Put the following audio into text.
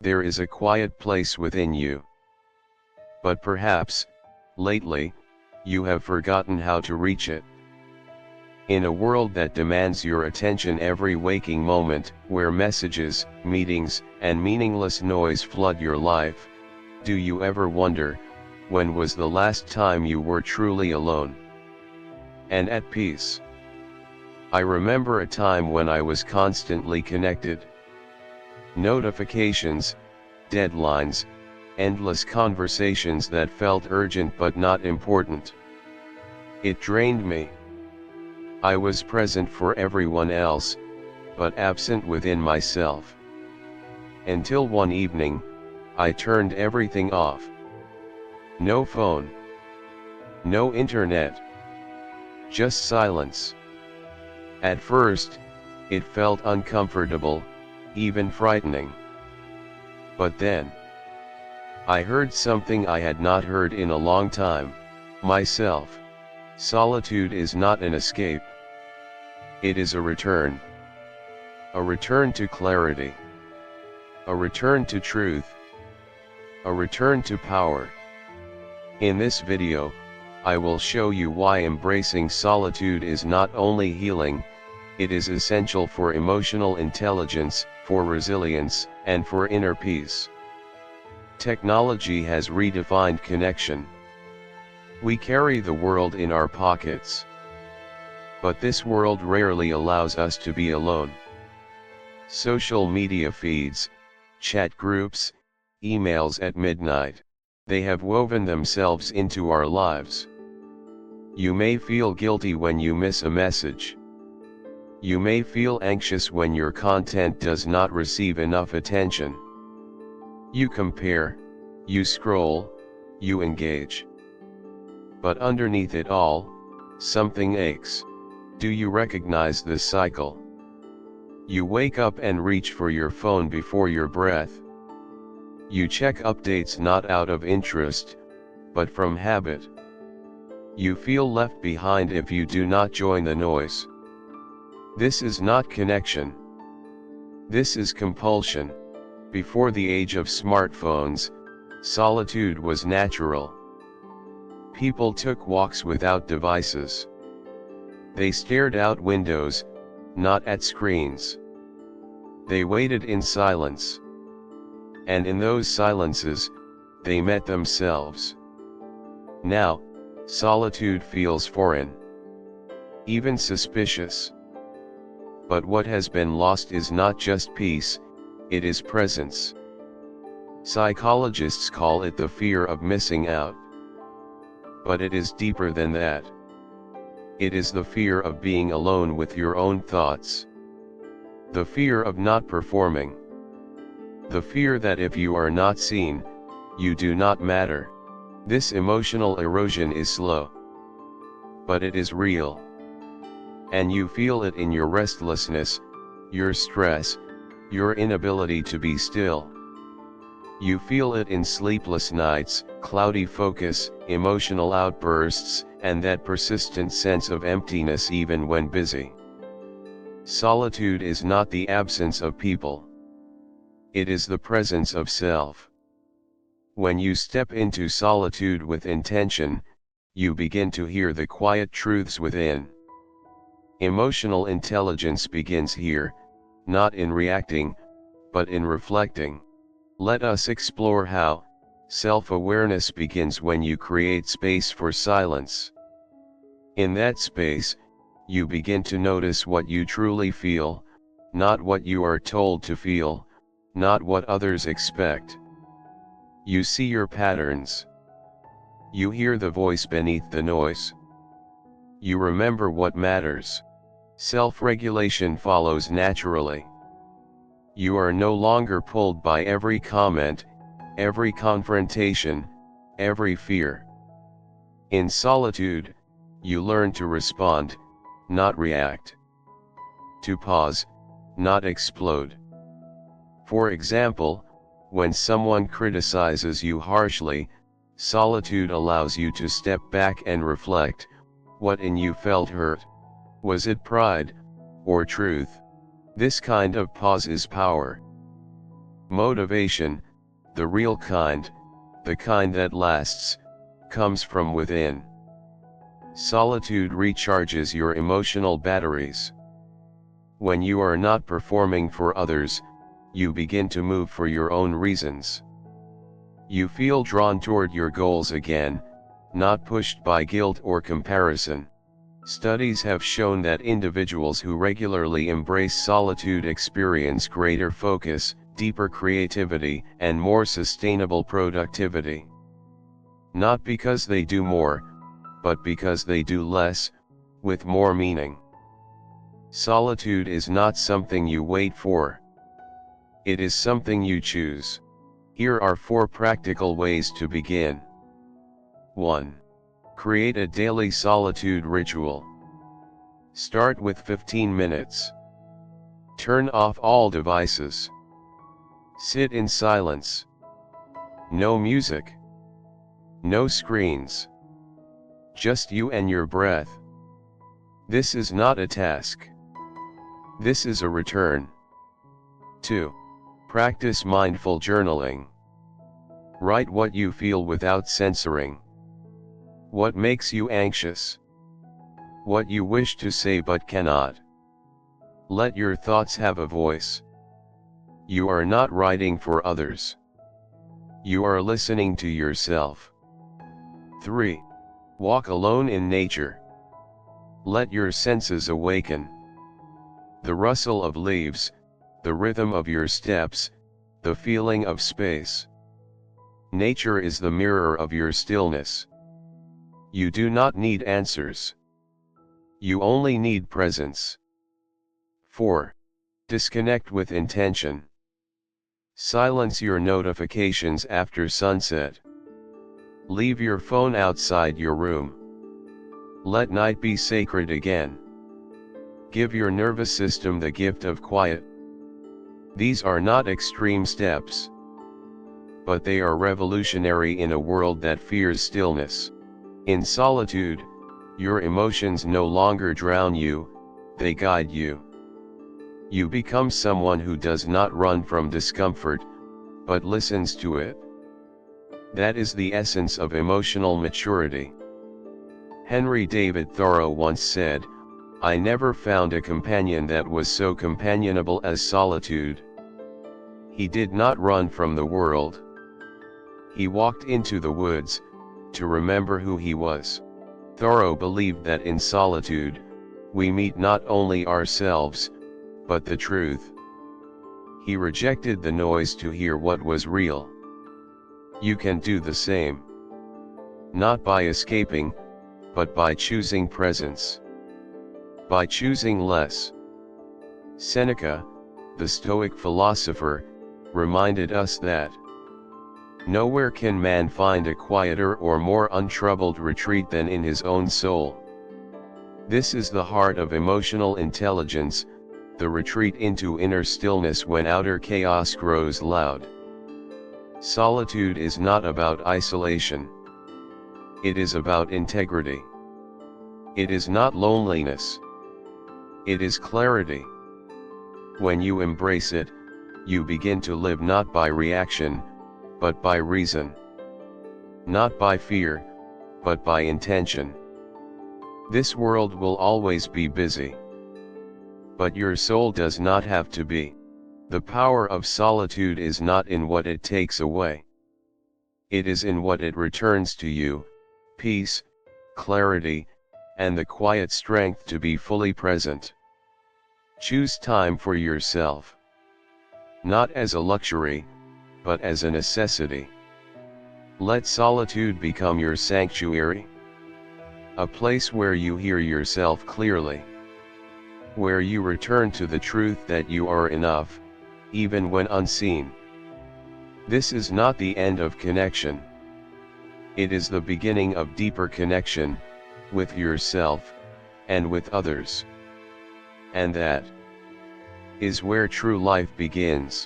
there is a quiet place within you. But perhaps, lately, you have forgotten how to reach it. In a world that demands your attention every waking moment, where messages, meetings, and meaningless noise flood your life, do you ever wonder, when was the last time you were truly alone and at peace? I remember a time when I was constantly connected. Notifications, deadlines, endless conversations that felt urgent but not important. It drained me. I was present for everyone else, but absent within myself. Until one evening, I turned everything off. No phone. No internet. Just silence. At first, it felt uncomfortable, even frightening. But then, I heard something I had not heard in a long time, myself. Solitude is not an escape. It is a return. A return to clarity. A return to truth. A return to power. In this video, I will show you why embracing solitude is not only healing, it is essential for emotional intelligence, for resilience, and for inner peace. Technology has redefined connection. We carry the world in our pockets. But this world rarely allows us to be alone. Social media feeds, chat groups, emails at midnight, they have woven themselves into our lives. You may feel guilty when you miss a message. You may feel anxious when your content does not receive enough attention. You compare, you scroll, you engage. But underneath it all, something aches. Do you recognize this cycle? You wake up and reach for your phone before your breath. You check updates not out of interest, but from habit. You feel left behind if you do not join the noise. This is not connection. This is compulsion. Before the age of smartphones, solitude was natural. People took walks without devices. They stared out windows, not at screens. They waited in silence. And in those silences, they met themselves. Now, solitude feels foreign. Even suspicious. But what has been lost is not just peace, it is presence. Psychologists call it the fear of missing out. But it is deeper than that. It is the fear of being alone with your own thoughts. The fear of not performing. The fear that if you are not seen, you do not matter. This emotional erosion is slow. But it is real. And you feel it in your restlessness, your stress, your inability to be still. You feel it in sleepless nights, cloudy focus, emotional outbursts, and that persistent sense of emptiness even when busy. Solitude is not the absence of people. It is the presence of self. When you step into solitude with intention, you begin to hear the quiet truths within. Emotional intelligence begins here, not in reacting, but in reflecting. Let us explore how. Self-awareness begins when you create space for silence. In that space, you begin to notice what you truly feel, not what you are told to feel, not what others expect. You see your patterns. You hear the voice beneath the noise. You remember what matters. Self-regulation follows naturally. You are no longer pulled by every comment, every confrontation, every fear. In solitude, you learn to respond, not react. To pause, not explode. For example, when someone criticizes you harshly, solitude allows you to step back and reflect, what in you felt hurt? Was it pride, or truth? This kind of pause is power. Motivation, the real kind, the kind that lasts, comes from within. Solitude recharges your emotional batteries. When you are not performing for others, you begin to move for your own reasons. You feel drawn toward your goals again, not pushed by guilt or comparison. Studies have shown that individuals who regularly embrace solitude experience greater focus, deeper creativity, and more sustainable productivity. Not because they do more, but because they do less, with more meaning. Solitude is not something you wait for. It is something you choose. Here are 4 practical ways to begin. 1. Create a daily solitude ritual. Start with 15 minutes. Turn off all devices. Sit in silence. No music. No screens. Just you and your breath. This is not a task. This is a return. 2. Practice mindful journaling. Write what you feel without censoring. What makes you anxious? What you wish to say but cannot. Let your thoughts have a voice. You are not writing for others. You are listening to yourself. 3. Walk alone in nature. Let your senses awaken. The rustle of leaves, the rhythm of your steps, the feeling of space. Nature is the mirror of your stillness. You do not need answers. You only need presence. 4. Disconnect with intention. Silence your notifications after sunset. Leave your phone outside your room. Let night be sacred again. Give your nervous system the gift of quiet. These are not extreme steps, but they are revolutionary in a world that fears stillness. In solitude, your emotions no longer drown you, they guide you. You become someone who does not run from discomfort, but listens to it. That is the essence of emotional maturity. Henry David Thoreau once said, "I never found a companion that was so companionable as solitude." He did not run from the world. He walked into the woods, to remember who he was. Thoreau believed that in solitude, we meet not only ourselves, but the truth. He rejected the noise to hear what was real. You can do the same. Not by escaping, but by choosing presence. By choosing less. Seneca, the Stoic philosopher, reminded us that nowhere can man find a quieter or more untroubled retreat than in his own soul. This is the heart of emotional intelligence, the retreat into inner stillness when outer chaos grows loud. Solitude is not about isolation. It is about integrity. It is not loneliness. It is clarity. When you embrace it, you begin to live not by reaction, but by reason. Not by fear, but by intention. This world will always be busy. But your soul does not have to be. The power of solitude is not in what it takes away. It is in what it returns to you: peace, clarity, and the quiet strength to be fully present. Choose time for yourself. Not as a luxury, but as a necessity. Let solitude become your sanctuary. A place where you hear yourself clearly. Where you return to the truth that you are enough, even when unseen. This is not the end of connection. It is the beginning of deeper connection, with yourself, and with others. And that is where true life begins.